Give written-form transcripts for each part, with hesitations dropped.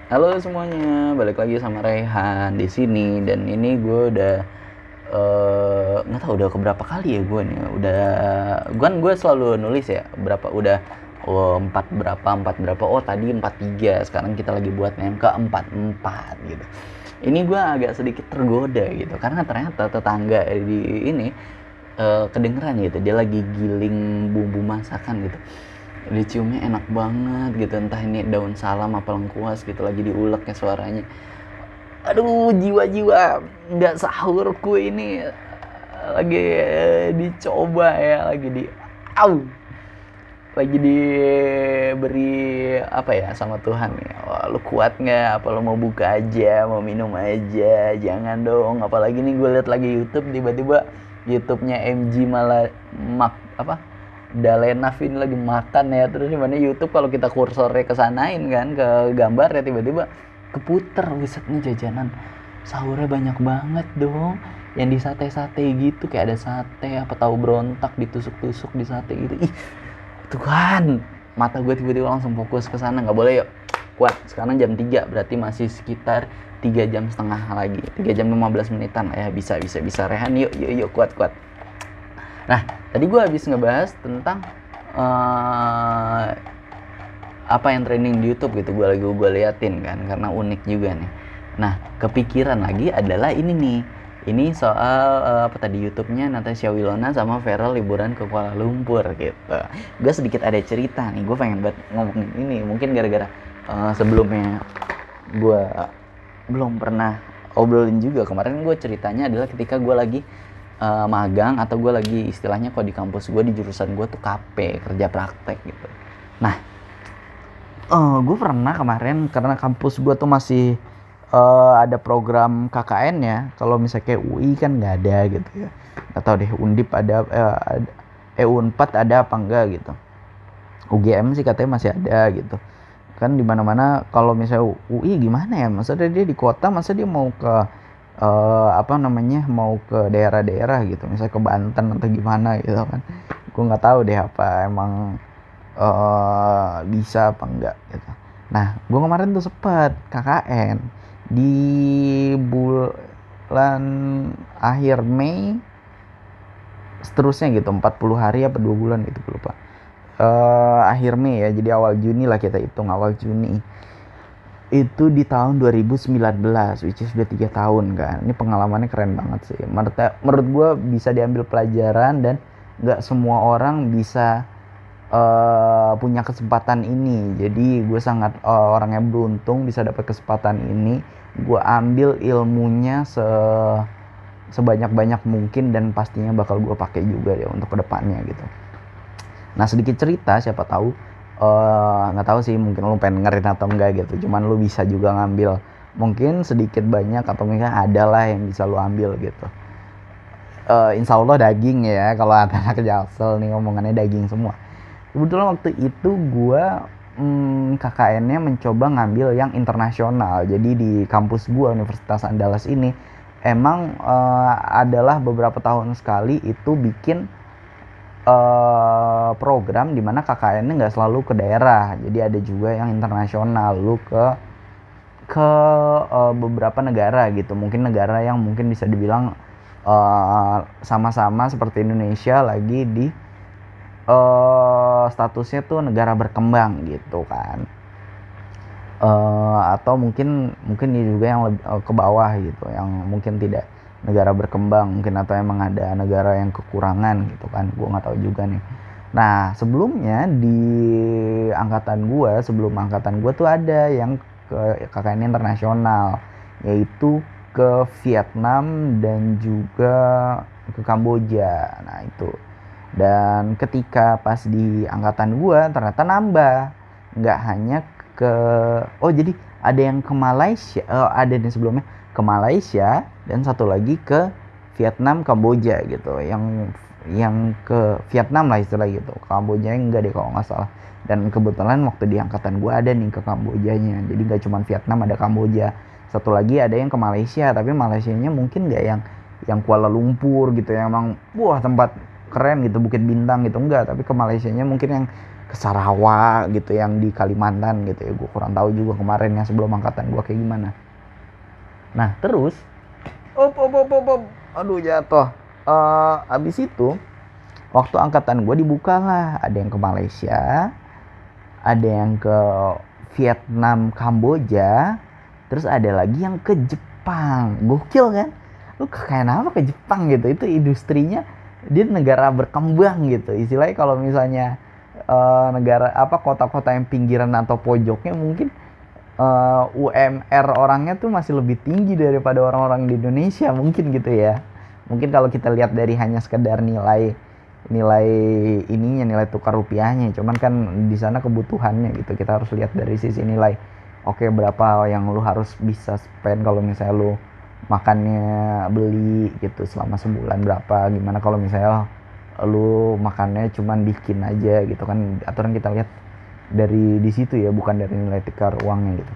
Halo semuanya, balik lagi sama Rehan di sini dan ini gue udah nggak tahu udah keberapa kali ya gue nih. Gue selalu nulis ya berapa udah empat berapa. Oh tadi 43, sekarang kita lagi buat yang ke 44 gitu. Ini gue agak sedikit tergoda gitu karena ternyata tetangga di ini kedengeran gitu dia lagi giling bumbu masakan gitu, diciumnya enak banget gitu, entah ini daun salam apa lengkuas gitu, lagi diulek ya suaranya. Aduh, jiwa-jiwa nggak sahurku ini lagi dicoba ya, au lagi diberi apa ya sama Tuhan ya. Wah, lu kuat nggak? Apa lu mau buka aja, mau minum aja? Jangan dong. Apalagi nih gue liat lagi YouTube, tiba-tiba YouTube-nya MG malah apa? Dalena Vin lagi makan ya. Terus gimana YouTube kalau kita kursornya kesanain kan ke gambar ya, tiba-tiba keputer wisatnya jajanan sahurnya banyak banget dong, yang di sate-sate gitu, kayak ada sate apa tahu berontak ditusuk-tusuk di sate gitu. Ih, Tuhan, mata gue tiba-tiba langsung fokus ke sana. Nggak boleh, yuk kuat. Sekarang jam 3, berarti masih sekitar 3 jam setengah lagi, 3 jam 15 menitan lah ya. Bisa Rehan, yuk kuat. Nah, tadi gue habis ngebahas tentang uh, apa yang trending di YouTube gitu. Gue liatin kan karena unik juga nih. Nah, kepikiran lagi adalah ini nih. Ini soal apa tadi, YouTube-nya Natasha Wilona sama Feral liburan ke Kuala Lumpur gitu. Gue sedikit ada cerita nih. Gue pengen buat ngomongin ini. Mungkin gara-gara sebelumnya gue belum pernah obrolin juga. Kemarin gue ceritanya adalah ketika gue lagi magang, atau gue lagi istilahnya kalau di kampus gue, di jurusan gue tuh KP, kerja praktek gitu. Nah, gue pernah kemarin karena kampus gue tuh masih ada program KKN ya. Kalau misalnya kayak UI kan nggak ada gitu ya. Nggak tahu deh Undip ada, Unpad ada apa enggak gitu. UGM sih katanya masih ada gitu. Kan di mana-mana kalau misalnya UI gimana ya? Maksudnya dia di kota, masa dia mau ke mau ke daerah-daerah gitu, misalnya ke Banten atau gimana gitu kan. Gue nggak tahu deh apa emang bisa apa enggak gitu. Nah, gue kemarin tuh sempet KKN di bulan akhir Mei, seterusnya gitu, 40 hari apa 2 bulan gitu, gue lupa. Akhir Mei ya, jadi awal Juni lah, kita hitung awal Juni. Itu di tahun 2019, which is udah 3 tahun kan. Ini pengalamannya keren banget sih. Menurut gue bisa diambil pelajaran, dan gak semua orang bisa punya kesempatan ini. Jadi gue sangat orang yang beruntung bisa dapat kesempatan ini. Gue ambil ilmunya sebanyak-banyak mungkin, dan pastinya bakal gue pakai juga ya untuk kedepannya gitu. Nah, sedikit cerita, siapa tahu nggak tahu sih, mungkin lu pengen dengerin atau enggak gitu. Cuman lu bisa juga ngambil mungkin sedikit banyak, atau mungkin ada lah yang bisa lu ambil gitu. Insya Allah daging ya, kalau anak Jaksel nih ngomongannya daging semua. Kebetulan waktu itu gue KKN-nya mencoba ngambil yang internasional. Jadi di kampus gue, Universitas Andalas ini, emang adalah beberapa tahun sekali itu bikin program dimana KKN-nya nggak selalu ke daerah. Jadi ada juga yang internasional, lu ke beberapa negara gitu. Mungkin negara yang mungkin bisa dibilang sama-sama seperti Indonesia, lagi di statusnya tuh negara berkembang gitu kan. Atau mungkin ini juga yang lebih ke bawah gitu, yang mungkin tidak negara berkembang mungkin, atau emang ada negara yang kekurangan gitu kan, gue nggak tahu juga nih. Nah, sebelumnya di sebelum angkatan gue tuh ada yang ke KKN internasional, yaitu ke Vietnam dan juga ke Kamboja. Nah itu, dan ketika pas di angkatan gue ternyata nambah, nggak hanya ke jadi ada yang ke Malaysia, ada di sebelumnya ke Malaysia, dan satu lagi ke Vietnam, Kamboja gitu. Yang ke Vietnam lah istilah gitu, Kamboja enggak deh kalau nggak salah. Dan kebetulan waktu di angkatan gue ada nih ke Kambojanya, jadi nggak cuma Vietnam, ada Kamboja. Satu lagi ada yang ke Malaysia, tapi Malaysianya mungkin nggak yang Kuala Lumpur gitu, yang emang wah tempat keren gitu, Bukit Bintang gitu, enggak. Tapi ke Malaysianya mungkin yang ke Sarawak gitu yang di Kalimantan gitu ya. Gue kurang tahu juga kemarin yang sebelum angkatan gue kayak gimana. Nah terus aduh jatuh. Abis itu waktu angkatan gue dibuka lah, ada yang ke Malaysia, ada yang ke Vietnam, Kamboja, terus ada lagi yang ke Jepang. Gokil kan? Lu kayak apa ke Jepang gitu? Itu industrinya dia negara berkembang gitu. Istilahnya kalau misalnya negara apa kota-kota yang pinggiran atau pojoknya mungkin UMR orangnya tuh masih lebih tinggi daripada orang-orang di Indonesia mungkin gitu ya. Mungkin kalau kita lihat dari hanya sekedar nilai ininya, nilai tukar rupiahnya, cuman kan di sana kebutuhannya gitu, kita harus lihat dari sisi nilai. Oke, berapa yang lu harus bisa spend kalau misalnya lu makannya beli gitu selama sebulan, berapa, gimana kalau misalnya lu makannya cuman bikin aja gitu kan, aturan kita lihat dari di situ ya, bukan dari nilai tukar uangnya gitu.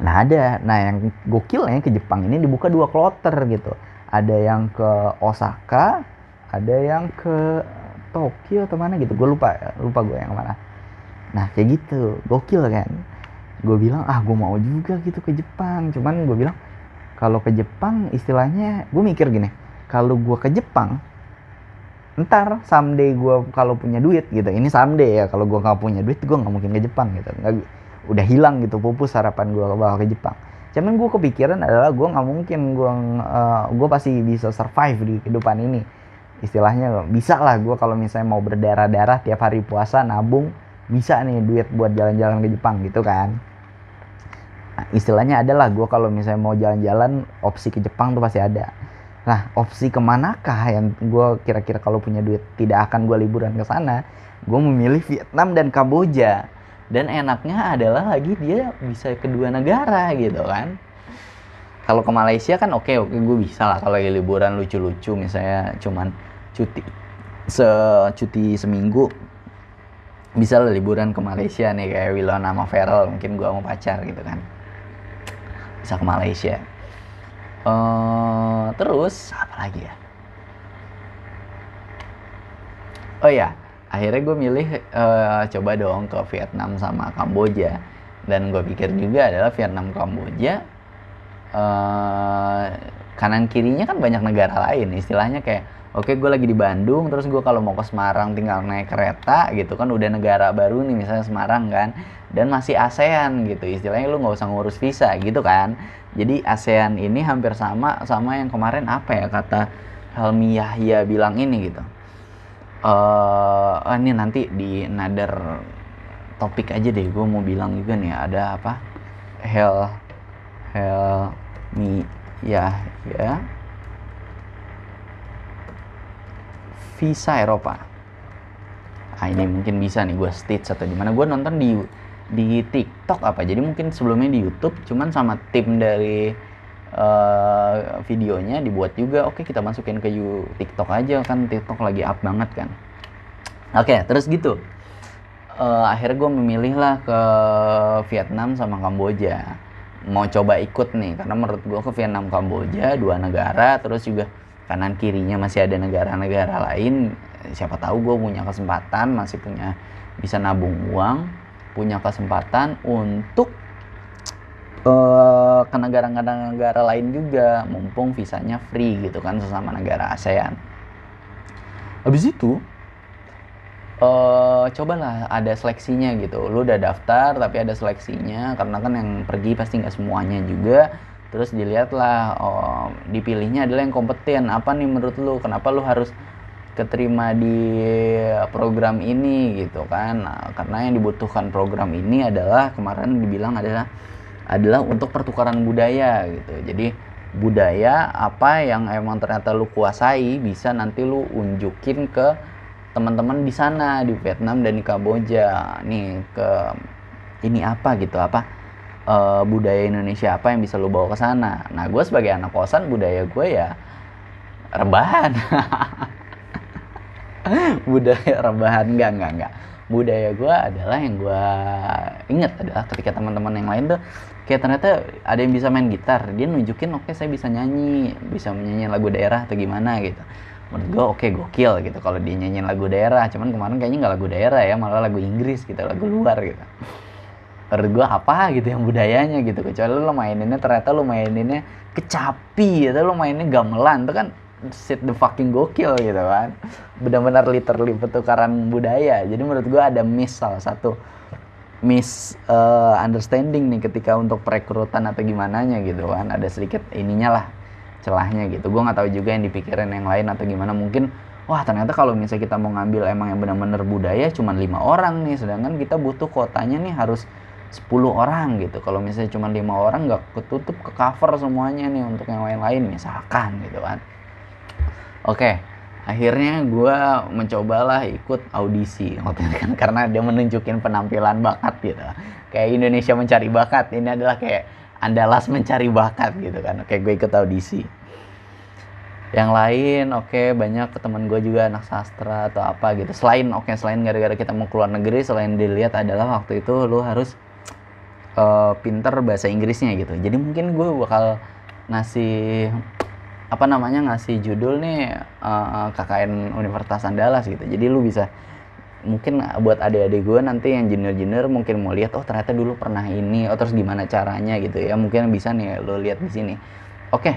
Nah yang gokilnya ke Jepang ini dibuka 2 kloter gitu, ada yang ke Osaka, ada yang ke Tokyo atau mana gitu, gue lupa gue yang mana. Nah kayak gitu, gokil kan. Gue bilang gue mau juga gitu ke Jepang, cuman gue bilang kalau ke Jepang istilahnya gue mikir gini, kalau gue ke Jepang ntar someday gue kalau punya duit gitu, ini someday ya, kalau gue nggak punya duit gue nggak mungkin ke Jepang gitu, nggak, udah hilang gitu, pupus harapan gue bakal ke Jepang. Cuman gue kepikiran adalah gue nggak mungkin, gue pasti bisa survive di kehidupan ini, istilahnya bisa lah gue kalau misalnya mau berdarah-darah tiap hari puasa nabung, bisa nih duit buat jalan-jalan ke Jepang gitu kan. Nah, istilahnya adalah gue kalau misalnya mau jalan-jalan opsi ke Jepang tuh pasti ada. Nah opsi kemanakah yang gue kira-kira kalau punya duit tidak akan gue liburan ke sana, gue memilih Vietnam dan Kamboja. Dan enaknya adalah lagi dia bisa kedua negara gitu kan. Kalau ke Malaysia kan oke gue bisa lah kalau lagi liburan lucu-lucu, misalnya cuman cuti seminggu, bisa lah liburan ke Malaysia nih kayak Wilon sama Feral, mungkin gue mau pacar gitu kan, bisa ke Malaysia. Terus apa lagi ya? Oh ya, akhirnya gue milih coba dong ke Vietnam sama Kamboja. Dan gue pikir juga adalah Vietnam Kamboja kanan kirinya kan banyak negara lain, istilahnya kayak oke gue lagi di Bandung, terus gue kalau mau ke Semarang tinggal naik kereta gitu kan, udah negara baru nih misalnya Semarang kan, dan masih ASEAN gitu, istilahnya lu nggak usah ngurus visa gitu kan. Jadi ASEAN ini hampir sama yang kemarin apa ya kata Helmi Yahya bilang ini gitu. Ini nanti di another topik aja deh, gue mau bilang juga nih, ada apa Helmi Yahya visa Eropa. Ini mungkin bisa nih gue stitch atau dimana, gue nonton di TikTok apa, jadi mungkin sebelumnya di YouTube, cuman sama tim dari videonya dibuat juga, oke kita masukin ke TikTok aja kan, TikTok lagi up banget kan. Oke, terus gitu akhirnya gue memilih lah ke Vietnam sama Kamboja, mau coba ikut nih, karena menurut gue ke Vietnam Kamboja 2 negara, terus juga kanan kirinya masih ada negara-negara lain, siapa tahu gue punya kesempatan, masih punya bisa nabung uang, punya kesempatan untuk ke negara-negara lain juga, mumpung visanya free gitu kan, sesama negara ASEAN. Habis itu cobalah ada seleksinya gitu, lu udah daftar tapi ada seleksinya, karena kan yang pergi pasti nggak semuanya juga. Terus dilihatlah, dipilihnya adalah yang kompeten. Apa nih menurut lu, kenapa lu harus keterima di program ini gitu kan. Nah, karena yang dibutuhkan program ini adalah kemarin dibilang adalah untuk pertukaran budaya gitu. Jadi budaya apa yang emang ternyata lu kuasai bisa nanti lu unjukin ke teman-teman di sana, di Vietnam dan di Kamboja. Nih ke ini apa gitu, apa budaya Indonesia apa yang bisa lu bawa ke sana. Nah gue sebagai anak kosan, budaya gue ya rebahan. Budaya rebahan enggak. Budaya gue adalah yang gue inget adalah ketika teman-teman yang lain tuh kayak ternyata ada yang bisa main gitar, dia nunjukin oke saya bisa nyanyi, bisa menyanyi lagu daerah atau gimana gitu. menurut gue oke, gokil gitu kalau dia nyanyiin lagu daerah. Cuman kemarin kayaknya nggak lagu daerah ya, malah lagu Inggris gitu, lagu luar gitu. Menurut gue apa gitu yang budayanya gitu, kecuali lo maininnya ternyata lo maininnya kecapi atau lo mainnya gamelan, itu kan shit the fucking gokil gitu kan, benar-benar literally pertukaran budaya. Jadi menurut gue ada salah satu understanding nih ketika untuk perekrutan atau gimana nya gitu kan, ada sedikit ininya lah, celahnya gitu. Gue nggak tahu juga yang dipikirin yang lain atau gimana, mungkin wah ternyata kalau misalnya kita mau ngambil emang yang benar-benar budaya cuma 5 orang nih, sedangkan kita butuh kotanya nih harus 10 orang gitu. Kalau misalnya cuma 5 orang nggak ketutup, ke cover semuanya nih untuk yang lain-lain misalkan gitu kan. Oke, akhirnya gue mencobalah ikut audisi waktu itu kan, karena dia menunjukin penampilan bakat gitu. Kayak Indonesia Mencari Bakat, ini adalah kayak Andalas Mencari Bakat gitu kan. Oke, gue ikut audisi. Yang lain banyak teman gue juga anak sastra atau apa gitu. Selain gara-gara kita mau keluar negeri, selain dilihat adalah waktu itu lu harus pinter bahasa Inggrisnya gitu. Jadi mungkin gue bakal ngasih judul nih KKN Universitas Andalas gitu. Jadi lu bisa mungkin buat adik-adik gue nanti yang junior mungkin mau lihat, oh ternyata dulu pernah ini, oh terus gimana caranya gitu ya, mungkin bisa nih lu lihat di sini. Oke,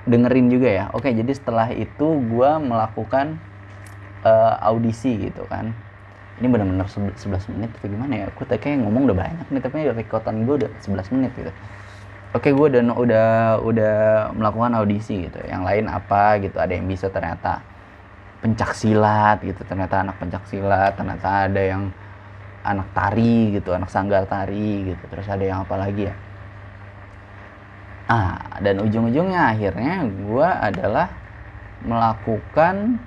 dengerin juga ya. Oke, jadi setelah itu gue melakukan audisi gitu kan. Ini benar-benar 11 menit atau gimana ya, gue kayak ngomong udah banyak nih, tapi rekotan gue udah 11 menit gitu. Oke, gue udah melakukan audisi gitu. Yang lain apa gitu, ada yang bisa ternyata pencak silat gitu, ternyata anak pencak silat, ternyata ada yang anak tari gitu, anak sanggar tari gitu, terus ada yang apa lagi ya. Dan ujung-ujungnya akhirnya gue adalah melakukan,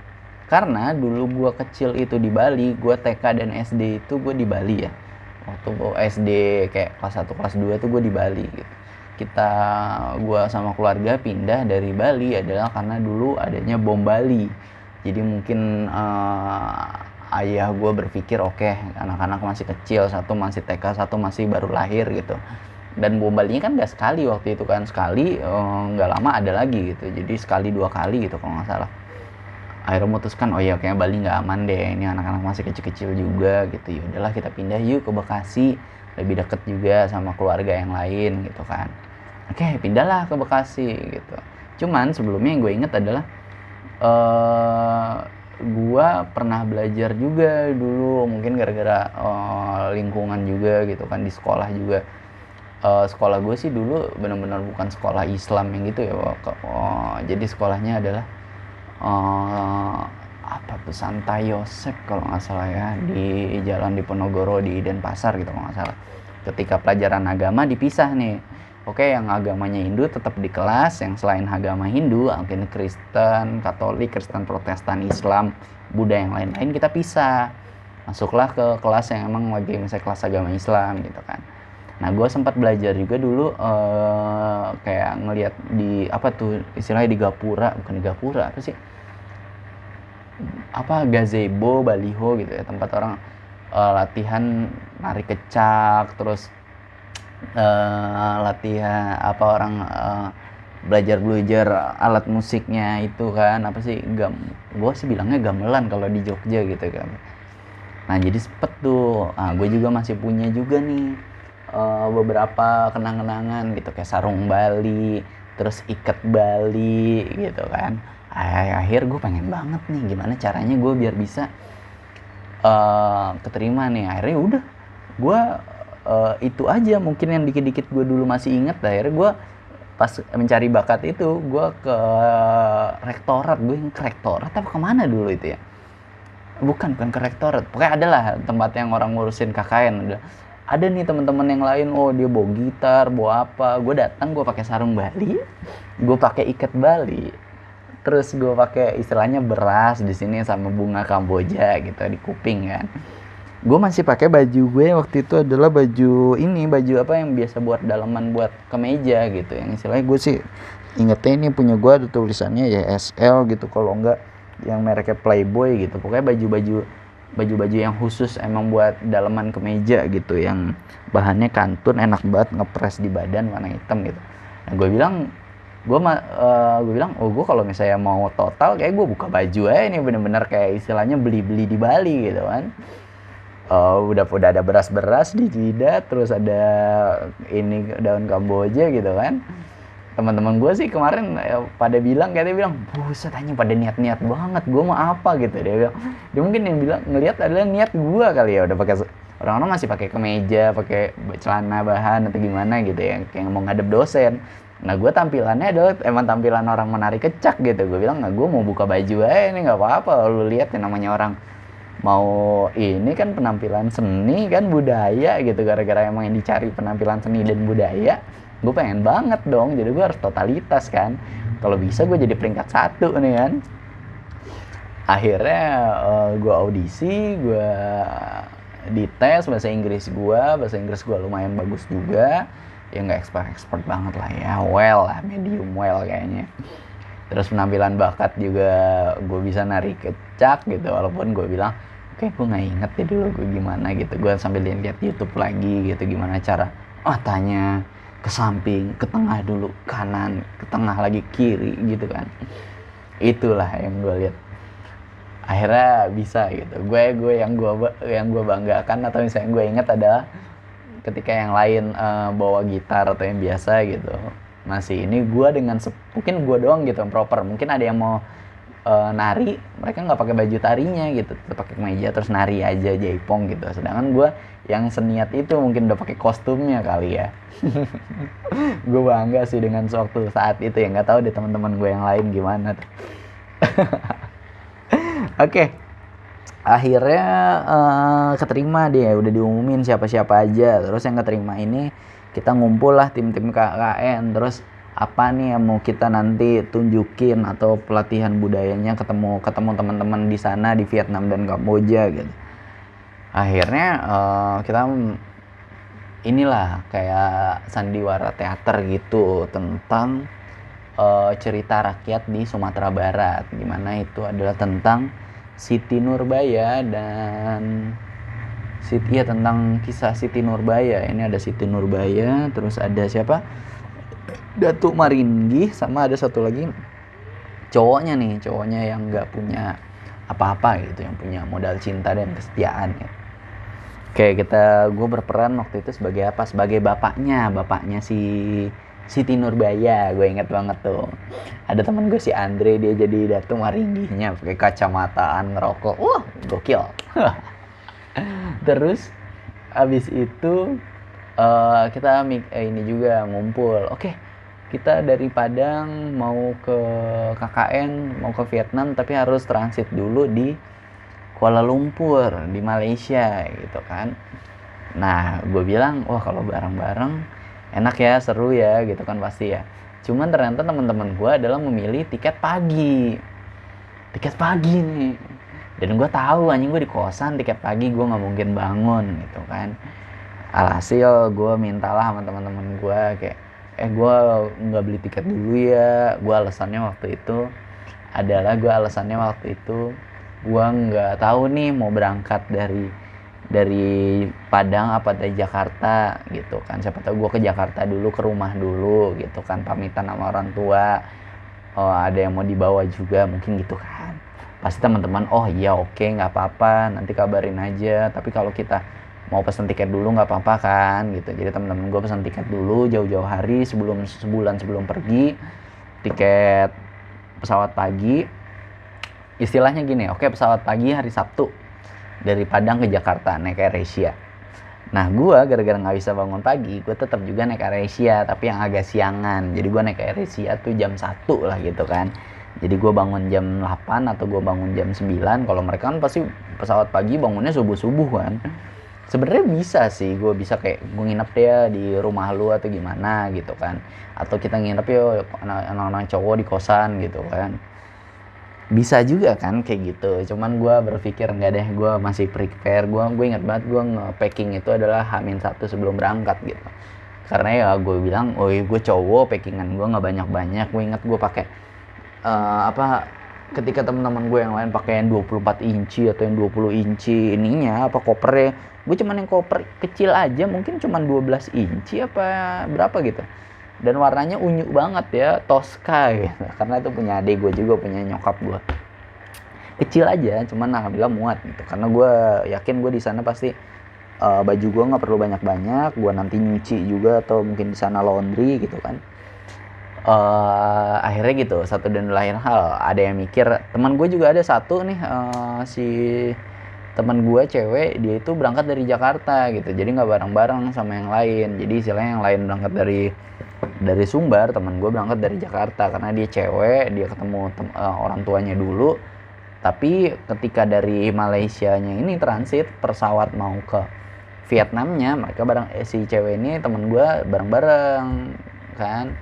karena dulu gue kecil itu di Bali, gue TK dan SD itu gue di Bali ya. Waktu gue SD kayak kelas 1, kelas 2 tuh gue di Bali gitu. Gue sama keluarga pindah dari Bali adalah karena dulu adanya bom Bali. Jadi mungkin ayah gue berpikir oke, anak-anak masih kecil, satu masih TK, satu masih baru lahir gitu. Dan bom Balinya kan gak sekali waktu itu kan, sekali gak lama ada lagi gitu. Jadi sekali 2 kali gitu kalau gak salah. Akhirnya memutuskan kayaknya Bali nggak aman deh, ini anak-anak masih kecil-kecil juga gitu. Ya udahlah kita pindah yuk ke Bekasi, lebih deket juga sama keluarga yang lain gitu kan. Oke, pindahlah ke Bekasi gitu. Cuman sebelumnya yang gue inget adalah gue pernah belajar juga dulu, mungkin gara-gara lingkungan juga gitu kan, di sekolah juga. Sekolah gue sih dulu benar-benar bukan sekolah Islam yang gitu ya. Jadi sekolahnya adalah Santo Yosep kalau nggak salah ya, di Jalan Diponegoro di Denpasar gitu kalau nggak salah. Ketika pelajaran agama dipisah nih. Oke, yang agamanya Hindu tetap di kelas, yang selain agama Hindu, mungkin Kristen, Katolik, Kristen Protestan, Islam, Buddha yang lain-lain kita pisah. Masuklah ke kelas yang emang lagi misalnya kelas agama Islam gitu kan. Nah, gue sempat belajar juga dulu kayak ngelihat di istilahnya di gapura, bukan di gapura, apa sih? Gazebo, baliho gitu ya, tempat orang latihan nari kecak, terus latihan orang belajar alat musiknya itu kan, gue sih bilangnya gamelan kalau di Jogja gitu kan. Nah, jadi sempet tuh, gue juga masih punya juga nih beberapa kenang-kenangan gitu, kayak sarung Bali, terus ikat Bali gitu kan. Akhir gue pengen banget nih gimana caranya gue biar bisa keterima nih. Akhirnya udah gue itu aja mungkin yang dikit-dikit gue dulu masih inget. Akhirnya gue pas mencari bakat itu gue ke rektorat. Gue ke rektorat apa kemana dulu itu ya, bukan ke rektorat, pokoknya adalah tempat yang orang ngurusin KKN. Ada nih teman-teman yang lain, dia bawa gitar, bawa apa. Gue datang, gue pakai sarung Bali, gue pakai ikat Bali, terus gue pakai istilahnya beras di sini sama bunga Kamboja gitu di kuping kan. Gue masih pakai baju gue waktu itu adalah baju yang biasa buat dalaman buat kemeja gitu, yang istilahnya gue sih ingetnya ini punya gue ada tulisannya ya SL gitu, kalau enggak yang mereknya Playboy gitu. Pokoknya baju yang khusus emang buat dalaman kemeja gitu, yang bahannya kantun, enak banget, ngepres di badan, warna hitam gitu. Nah, gue bilang Gue bilang, oh gue kalau misalnya mau total kayak gue buka baju aja, ini bener-bener kayak istilahnya beli-beli di Bali gitu kan. Udah ada beras-beras di jidat, terus ada ini daun kamboja gitu kan. Teman-teman gue sih kemarin pada bilang, kayak dia bilang, buset aja pada niat-niat banget, gue mau apa gitu. Dia bilang, dia mungkin yang bilang ngelihat adalah niat gue kali ya, udah pakai, orang-orang masih pakai kemeja, pakai celana bahan atau gimana gitu ya, kayak mau ngadep dosen. Nah gue tampilannya adalah emang tampilan orang menari kecak gitu. Gue bilang, nggak, gue mau buka baju aja, ini nggak apa-apa. Lu lihat yang namanya orang mau ini kan penampilan seni kan, budaya gitu, gara-gara emang yang dicari penampilan seni dan budaya, gue pengen banget dong, jadi gue harus totalitas kan. Kalau bisa gue jadi peringkat 1 nih kan. Akhirnya gue audisi, gue dites bahasa Inggris gue lumayan bagus juga ya, nggak expert banget lah ya, well lah, medium well kayaknya. Terus penampilan bakat juga gue bisa nari kecak gitu, walaupun gue bilang oke, gue nggak inget ya dulu gue gimana gitu. Gue sambil lihat YouTube lagi gitu, gimana cara tanya ke samping, ke tengah dulu, kanan, ke tengah lagi, kiri gitu kan. Itulah yang gue lihat, akhirnya bisa gitu. Gue yang gue banggakan atau misalnya gue inget adalah ketika yang lain bawa gitar atau yang biasa gitu, masih ini gue dengan mungkin gue doang gitu yang proper. Mungkin ada yang mau nari, mereka nggak pakai baju tarinya gitu, tetap pakai kemeja terus nari aja jaipong gitu. Sedangkan gue yang seniat itu mungkin udah pakai kostumnya kali ya. Gue bangga sih dengan suatu saat itu ya, nggak tahu deh teman-teman gue yang lain gimana tuh. Oke. Akhirnya keterima dia, udah diumumin siapa-siapa aja. Terus yang keterima ini kita ngumpul lah tim-tim KKN. Terus apa nih yang mau kita nanti tunjukin atau pelatihan budayanya, ketemu teman-teman di sana di Vietnam dan Kamboja gitu. Akhirnya kita inilah kayak sandiwara teater gitu tentang cerita rakyat di Sumatera Barat, dimana itu adalah tentang Siti Nurbaya dan tentang kisah Siti Nurbaya. Ini ada Siti Nurbaya, terus ada siapa? Datuk Maringgi, sama ada satu lagi cowoknya yang nggak punya apa-apa gitu, yang punya modal cinta dan kesetiaan ya. Oke, gue berperan waktu itu sebagai apa? Sebagai bapaknya si Siti Nurbaya. Gue inget banget tuh. Ada teman gue si Andre, dia jadi Datuk Maringginya, pakai kacamataan, ngerokok. Wah, gokil. Terus abis itu kita ini juga ngumpul. Oke, kita dari Padang mau ke KKN, mau ke Vietnam, tapi harus transit dulu di Kuala Lumpur di Malaysia gitu kan. Nah, gue bilang, wah kalau bareng-bareng enak ya, seru ya gitu kan pasti ya. Cuman ternyata teman-teman gue adalah memilih tiket pagi nih. Dan gue tahu anjing, gue di kosan tiket pagi gue nggak mungkin bangun gitu kan. Alhasil gue mintalah sama teman-teman gue kayak, gue nggak beli tiket dulu ya. Gue alasannya waktu itu gue nggak tahu nih mau berangkat dari Padang apa dari Jakarta gitu kan. Siapa tahu gue ke Jakarta dulu, ke rumah dulu gitu kan, pamitan sama orang tua. Ada yang mau dibawa juga mungkin gitu kan. Pasti teman-teman, oh iya oke, nggak apa-apa, nanti kabarin aja. Tapi kalau kita mau pesan tiket dulu nggak apa-apa kan gitu. Jadi teman-teman gue pesan tiket dulu jauh-jauh hari, sebulan sebelum pergi, tiket pesawat pagi. Istilahnya gini, oke, pesawat pagi hari Sabtu dari Padang ke Jakarta naik AirAsia. Nah, gue gara-gara nggak bisa bangun pagi, gue tetap juga naik AirAsia, tapi yang agak siangan. Jadi gue naik AirAsia tuh jam 1 lah gitu kan. Jadi gue bangun jam 8 atau gue bangun jam 9. Kalau mereka kan pasti pesawat pagi bangunnya subuh-subuh kan. Sebenarnya bisa sih, gue bisa kayak gue nginep dia di rumah lu atau gimana gitu kan. Atau kita nginep ya anak-anak cowok di kosan gitu kan. Bisa juga kan kayak gitu. Cuman gue berpikir enggak deh, gue masih prepare. Gue ingat banget gue nge-packing itu adalah H-1 sebelum berangkat gitu. Karena ya gue bilang, gue cowok, packingan gue nggak banyak-banyak. Gue ingat gue pakai ketika teman-teman gue yang lain pakai yang 24 inci atau yang 20 inci ininya kopernya, gue cuman yang koper kecil aja, mungkin cuman 12 inci apa berapa gitu. dan warnanya unyu banget ya, Tosca gitu. Karena itu punya adik gue juga, punya nyokap gue. Kecil aja, cuman alhamdulillah muat gitu. Karena gue yakin gue di sana pasti baju gue nggak perlu banyak-banyak, gue nanti nyuci juga atau mungkin di sana laundry gitu kan. Akhirnya gitu, satu dan lain hal, ada yang mikir, teman gue juga ada satu nih, si teman gue cewek, dia itu berangkat dari Jakarta gitu, jadi nggak bareng-bareng sama yang lain. Jadi istilahnya yang lain berangkat dari Sumbar, teman gue berangkat dari Jakarta karena dia cewek, dia ketemu orang tuanya dulu. Tapi ketika dari Malaysianya ini transit pesawat mau ke Vietnamnya, mereka si cewek ini temen gue bareng-bareng kan.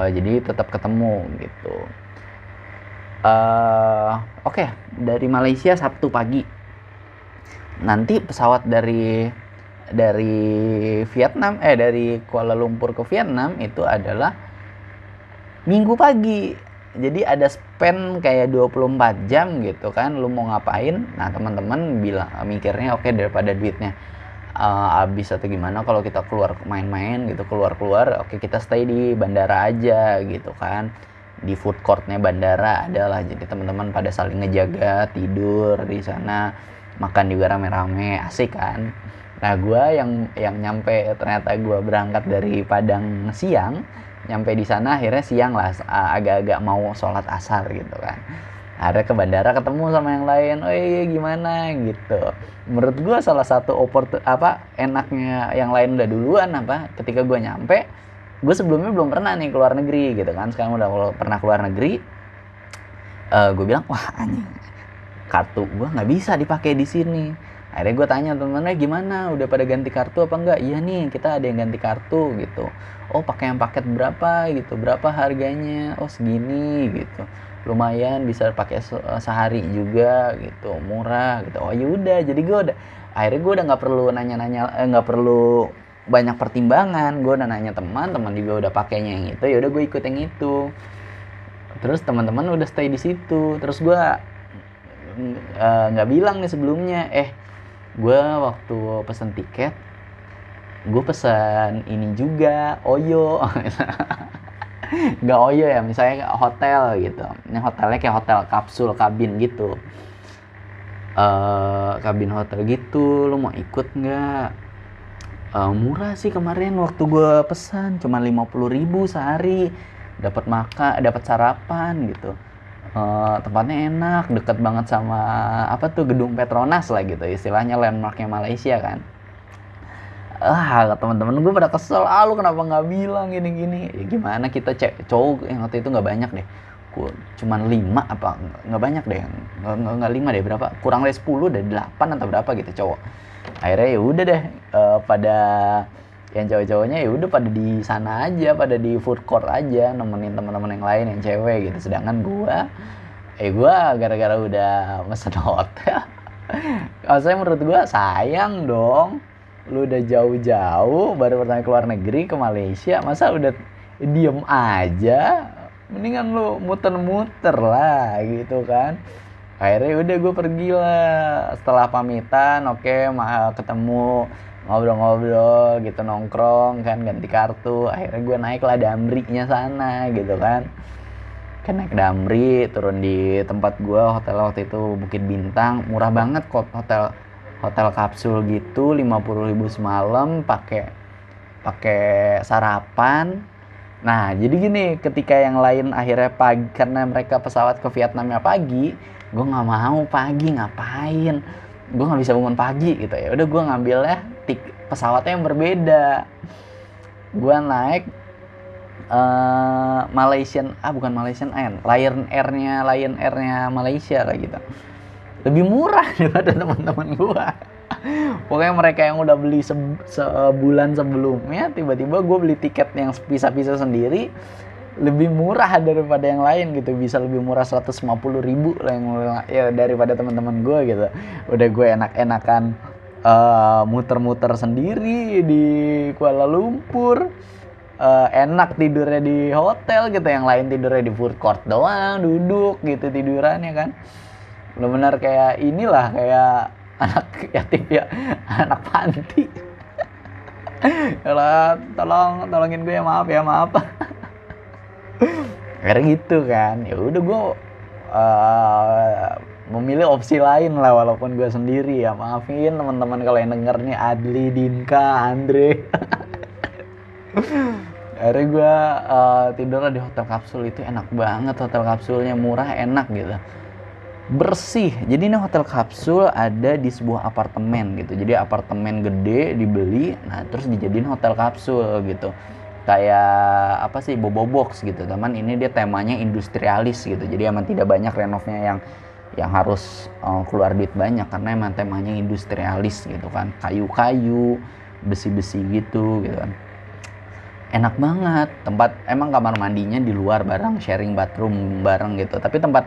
Jadi tetap ketemu gitu. Oke, dari Malaysia Sabtu pagi. Nanti pesawat dari Vietnam, dari Kuala Lumpur ke Vietnam itu adalah Minggu pagi. Jadi ada span kayak 24 jam gitu kan, lu mau ngapain. Nah teman-teman bilang, mikirnya oke, daripada duitnya habis atau gimana kalau kita keluar main-main gitu, keluar-keluar, oke kita stay di bandara aja gitu kan. Di food courtnya bandara adalah, jadi teman-teman pada saling ngejaga, tidur di sana, makan juga rame-rame, asik kan. Nah gue yang nyampe, ternyata gue berangkat dari Padang siang, nyampe di sana akhirnya siang lah, agak-agak mau sholat asar gitu kan. Akhirnya ke bandara ketemu sama yang lain, oh iya gimana gitu. Menurut gue salah satu enaknya yang lain udah duluan ketika gue nyampe, gue sebelumnya belum pernah nih keluar negeri gitu kan, sekarang udah pernah keluar negeri. Gue bilang, wah anjing, kartu gue nggak bisa dipakai di sini. Akhirnya gue tanya temen-temennya, gimana, udah pada ganti kartu apa enggak? Iya nih, kita ada yang ganti kartu gitu. Oh pakai yang paket berapa gitu, berapa harganya? Oh segini gitu, lumayan bisa pakai sehari juga gitu, murah gitu. Oh yaudah, jadi akhirnya gue udah nggak perlu nanya-nanya, nggak perlu banyak pertimbangan. Gue udah nanya teman juga udah pakainya yang itu, yaudah gue ikut yang itu. Terus teman-teman udah stay di situ, terus gue nggak bilang nih sebelumnya, gue waktu pesen tiket, gue pesan ini juga, Oyo. Nggak Oyo ya, misalnya hotel gitu. Ini hotelnya kayak hotel kapsul kabin gitu. Kabin hotel gitu, lo mau ikut nggak? Murah sih kemarin waktu gue pesan, cuma 50.000 sehari. Dapat makan, dapat sarapan gitu. Tempatnya enak, deket banget sama gedung Petronas lah gitu, istilahnya landmarknya Malaysia kan. Teman-teman gue pada kesel, lu kenapa nggak bilang gini-gini. Ya gimana, kita cowok yang waktu itu nggak banyak deh, cuman 5 apa nggak banyak deh, nggak 5 deh, berapa, kurang dari 10 dari 8 atau berapa gitu cowok. Akhirnya ya udah deh, pada yang cowok-cowoknya ya udah pada di sana aja, pada di food court aja nemenin teman-teman yang lain yang cewek gitu. Sedangkan gue gara-gara udah mesen hotel, saya menurut gue sayang dong, lu udah jauh-jauh baru pertama keluar negeri ke Malaysia, masa udah diem aja, mendingan lu muter-muter lah gitu kan. Akhirnya udah gue pergi lah, setelah pamitan, ketemu, ngobrol-ngobrol gitu, nongkrong kan, ganti kartu. Akhirnya gue naik lah Damri-nya sana gitu kan. Naik Damri, turun di tempat gue, hotel waktu itu Bukit Bintang, murah banget kok, hotel kapsul gitu, 50.000 semalam, pakai sarapan. Nah jadi gini, ketika yang lain akhirnya pagi, karena mereka pesawat ke Vietnamnya pagi, gue nggak mau pagi, ngapain, gue nggak bisa bangun pagi gitu ya. Udah gue ngambilnya pesawatnya yang berbeda. Gue naik bukan Malaysian Air, Lion Airnya Malaysia lah gitu. Lebih murah daripada teman-teman gue. Pokoknya mereka yang udah beli sebulan sebelumnya, tiba-tiba gue beli tiket yang pisah-pisah sendiri, lebih murah daripada yang lain gitu, bisa lebih murah 150.000 lah ya daripada teman-teman gue gitu. Udah gue enak-enakan muter-muter sendiri di Kuala Lumpur, enak tidurnya di hotel gitu, yang lain tidurnya di food court doang, duduk gitu tidurannya kan. Benar-benar kayak inilah, kayak anak yatim ya, anak panti. Yalah, tolongin gue ya, maaf. Akhirnya gitu kan. Ya udah gue memilih opsi lain lah walaupun gue sendiri ya. Maafin teman-teman kalau yang denger nih, Adli, Dinka, Andre. Akhirnya gue tidurlah di hotel kapsul. Itu enak banget, hotel kapsulnya murah, enak gitu, bersih. Jadi ini hotel kapsul ada di sebuah apartemen gitu. Jadi apartemen gede dibeli, nah terus dijadiin hotel kapsul gitu. Kayak apa sih, bobo box gitu. Teman ini dia temanya industrialis gitu. Jadi emang tidak banyak renovnya yang harus keluar duit banyak, karena emang temanya industrialis gitu kan. Kayu-kayu, besi-besi gitu kan. Enak banget. Emang kamar mandinya di luar bareng, sharing bathroom bareng gitu. Tapi tempat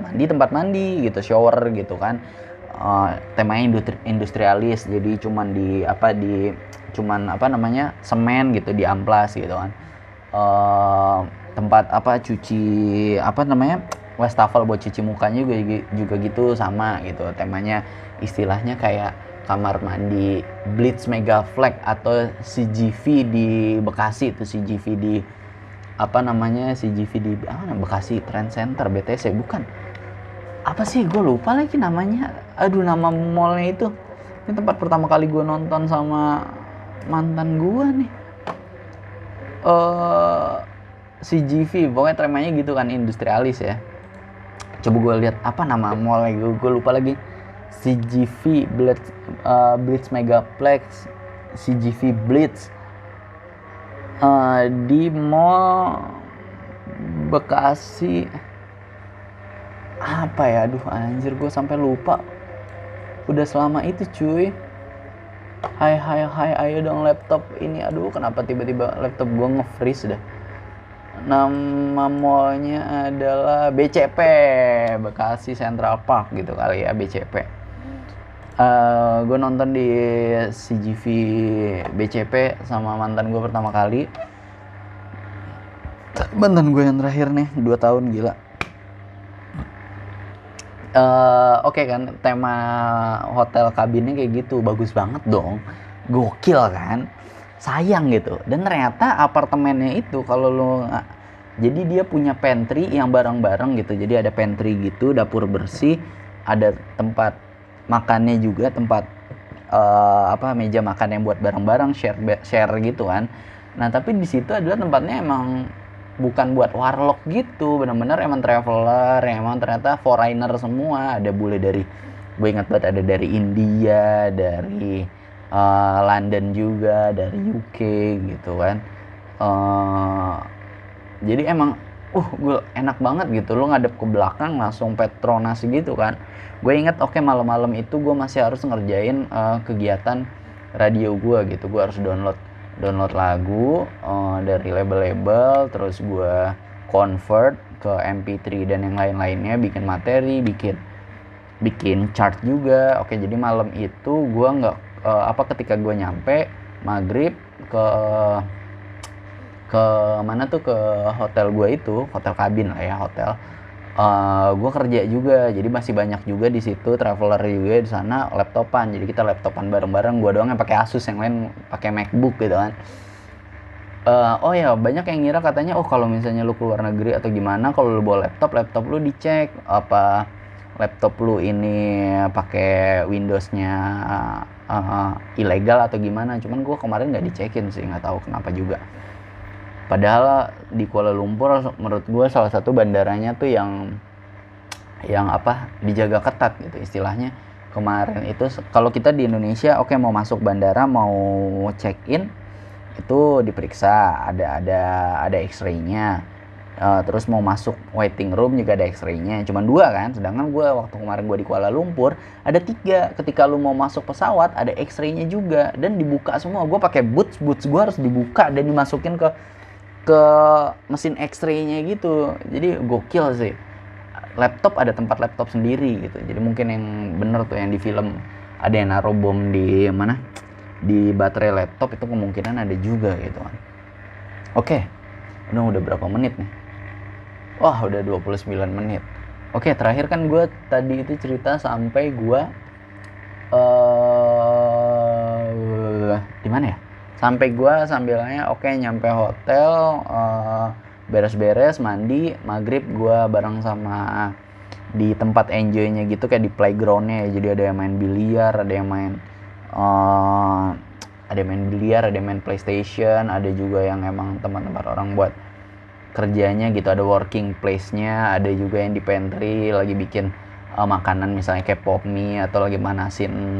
mandi gitu, shower gitu kan. Temanya industrialis. Jadi cuman semen gitu, di amplas gitu kan. Tempat cuci wastafel buat cuci mukanya juga gitu, sama gitu. Temanya istilahnya kayak kamar mandi Blitz Mega Flag atau CGV di Bekasi. Itu CGV di Bekasi Trend Center, BTC bukan, apa sih, gue lupa lagi namanya, nama mallnya itu. Ini tempat pertama kali gue nonton sama mantan gue nih, CGV, pokoknya temanya gitu kan, industrialis ya. Coba gue lihat apa nama mallnya, gue lupa lagi. CGV Blitz Megaplex, CGV Blitz di mall Bekasi apa ya, anjir gue sampai lupa, udah selama itu cuy. Hai ayo dong laptop ini, kenapa tiba-tiba laptop gue nge-freeze dah. Nama mallnya adalah BCP, Bekasi Central Park gitu kali ya, BCP. Gue nonton di CGV BCP sama mantan gue pertama kali. Mantan gue yang terakhir nih, 2 tahun, gila. Oke kan, tema hotel kabinnya kayak gitu, bagus banget dong, gokil kan, sayang gitu. Dan ternyata apartemennya itu jadi dia punya pantry yang bareng-bareng gitu. Jadi ada pantry gitu, dapur bersih, ada tempat makannya juga, tempat meja makan yang buat bareng-bareng, share gitu kan. Nah tapi di situ adalah tempatnya emang bukan buat warlock gitu, benar-benar emang traveler, emang ternyata foreigner semua. Ada bule gue ingat banget, ada dari India, dari London juga, dari UK gitu kan. Jadi emang gue enak banget gitu, lo ngadep ke belakang langsung Petronas gitu kan. Gue inget malam-malam itu gue masih harus ngerjain kegiatan radio gue gitu. Gue harus download lagu dari label-label, terus gue convert ke MP3 dan yang lain-lainnya, bikin materi, bikin chart juga. Jadi malam itu gue nggak ketika gue nyampe maghrib ke mana tuh, ke hotel gue itu, hotel kabin lah ya, hotel. Gue kerja juga, jadi masih banyak juga di situ traveler juga di sana, laptopan. Jadi kita laptopan bareng-bareng, gue doang yang pakai Asus, yang lain pakai MacBook gitu kan. Banyak yang ngira katanya kalau misalnya lu keluar negeri atau gimana, kalau lu bawa laptop lu dicek apa laptop lu ini pakai Windowsnya ilegal atau gimana. Cuman gue kemarin nggak dicekin sih, nggak tahu kenapa juga. Padahal di Kuala Lumpur menurut gue salah satu bandaranya tuh yang dijaga ketat gitu istilahnya. Kemarin itu kalau kita di Indonesia mau masuk bandara, mau check in itu diperiksa, ada X-ray-nya. Terus mau masuk waiting room juga ada X-ray-nya. Cuman 2 kan, sedangkan gue waktu kemarin gue di Kuala Lumpur ada 3. Ketika lu mau masuk pesawat ada X-ray-nya juga dan dibuka semua. Gue pakai boots gue harus dibuka dan dimasukin ke mesin X-ray-nya gitu. Jadi gokil sih. Laptop ada tempat laptop sendiri gitu. Jadi mungkin yang bener tuh yang di film ada yang naruh bom di mana, di baterai laptop, itu kemungkinan ada juga gitu kan. Udah berapa menit nih? Wah, udah 29 menit. Terakhir kan gue tadi itu cerita sampai gue di mana ya? Sampai gue sambilnya oke, nyampe hotel, beres-beres mandi maghrib, gue bareng sama di tempat enjoynya gitu, kayak di playgroundnya ya. Jadi ada yang main biliar, ada yang main biliar, ada yang main PlayStation, ada juga yang emang tempat-tempat orang buat kerjanya gitu, ada working place-nya, ada juga yang di pantry lagi bikin makanan, misalnya kayak pop mie, atau lagi manasin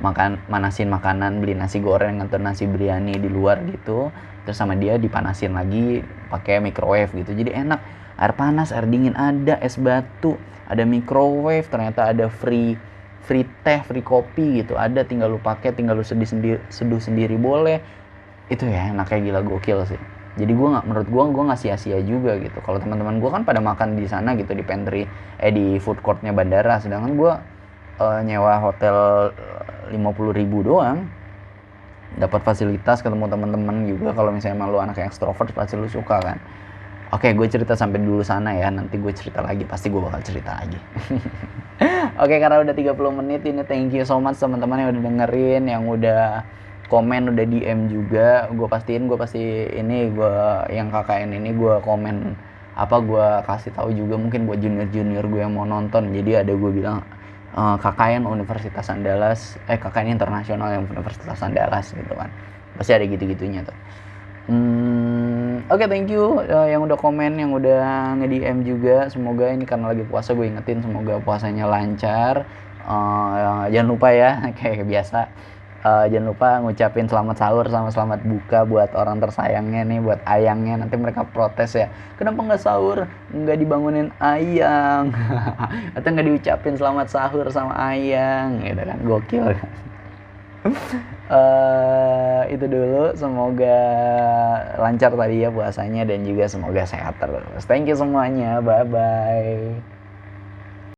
makanan, beli nasi goreng atau nasi biryani di luar gitu, terus sama dia dipanasin lagi pakai microwave gitu. Jadi enak, air panas, air dingin ada, es batu, ada microwave, ternyata ada free teh, free kopi gitu ada, tinggal lu pakai, tinggal lu seduh sendiri boleh. Itu ya enaknya, gila, gokil sih. Jadi menurut gue nggak sia-sia juga gitu. Kalau teman-teman gue kan pada makan di sana gitu, di pantry, di food courtnya bandara, sedangkan gue nyewa hotel 50.000 doang, dapat fasilitas, ketemu teman-teman juga. Kalau misalnya emang lu anak yang extrovert pasti lu suka kan. Oke, gue cerita sampai dulu sana ya, nanti gue cerita lagi, pasti gue bakal cerita lagi. Oke, karena udah 30 menit ini, thank you so much teman-teman yang udah dengerin, yang udah komen, udah DM juga. Gue pasti ini, gue yang KKN ini gue komen gue kasih tahu juga mungkin buat junior gue yang mau nonton. Jadi ada gue bilang KKN Universitas Andalas, KKN Internasional yang Universitas Andalas gitu kan. Pasti ada gitu-gitunya tuh. Oke, thank you yang udah komen, yang udah nge-DM juga. Semoga ini karena lagi puasa, gue ingetin semoga puasanya lancar. Jangan lupa ya, kayak biasa, jangan lupa ngucapin selamat sahur sama selamat buka buat orang tersayangnya nih, buat ayangnya. Nanti mereka protes ya, kenapa nggak sahur, nggak dibangunin ayang atau nggak diucapin selamat sahur sama ayang gitu kan, gokil kan. Itu dulu, semoga lancar tadi ya puasanya, dan juga semoga sehat terus. Thank you semuanya, bye bye.